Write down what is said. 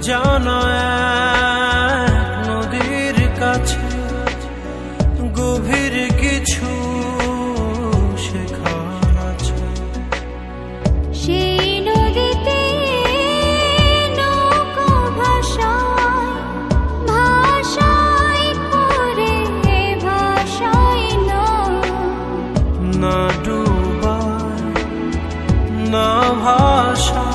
জানা এক নদীর কাছে গভীর কিছু শেখার আছে। সেই নদীতে নৌকা ভাষায় ভাষায় করে ভাষায় না ডুবায় না ভাষা